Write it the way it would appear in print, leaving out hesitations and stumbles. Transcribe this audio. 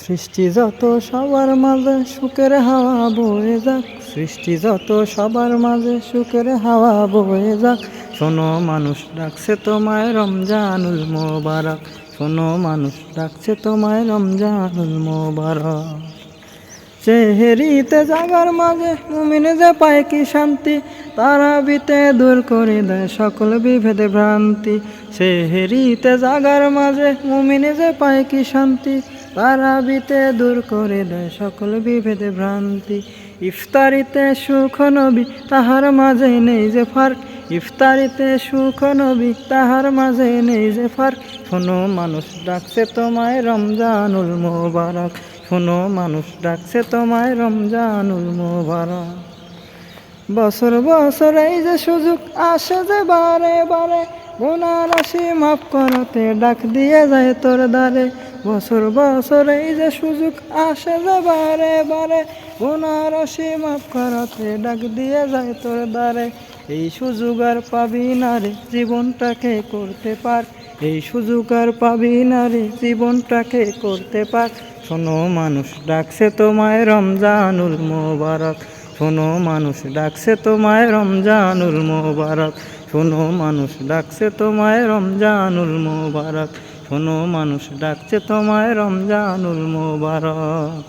সৃষ্টি যত সবার মাঝে সুখের হাওয়া বয়ে যাক, সৃষ্টি যত সবার মাঝে সুখের হাওয়া বয়ে যাক। শোনো মানুষ ডাকছে তোমায় রমজানুল মোবারক, শোনো মানুষ ডাকছে তোমায় রমজানুল মোবারক। সেহরিতে জাগার মাঝে মুমিনে যে পায় কি শান্তি, তারাবিতে দূর করে দেয় সকল বিভেদ ভ্রান্তি। সেহরিতে জাগার মাঝে মুমিনে যে পায় কি শান্তি, তারাবিতে দূর করে দেয় সকল বিভেদ ভ্রান্তি। ইফতারিতে সুখ নবী তাহার মাঝে নেই যে ফার্ক, ইফতারিতে সুখ নবী তাহার মাঝে নেই যে ফার্ক। শোনো মানুষ ডাকছে তোমায় রমজানুল মোবারক, শোনো মানুষ ডাকছে তোমায় রমজানুল মোবারক। বছর বছর এই যে সুযোগ আসে যে বারে বারে, গুনাহ রাশি মাফ করতে ডাক দিয়ে যায় তোর দ্বারে। বছর বছর এই যে সুযোগ আসে যে বারে বারে, গুনাহ রাশি মাফ করতে ডাক দিয়ে যায় তোর দ্বারে। এই সুযোগ আর পাবি না রে, জীবনটাকে করতে পার, এই সুযোগ আর পাবি না রে, জীবনটাকে করতে পার। শোনো মানুষ ডাকছে তোমায় রমজানুল মোবারক, শোনো মানুষ ডাকছে তোমায় রমজানুল মোবারক, শোনো মানুষ ডাকছে তোমায় রমজানুল মোবারক, শোনো মানুষ ডাকছে তোমায় রমজানুল মোবারক।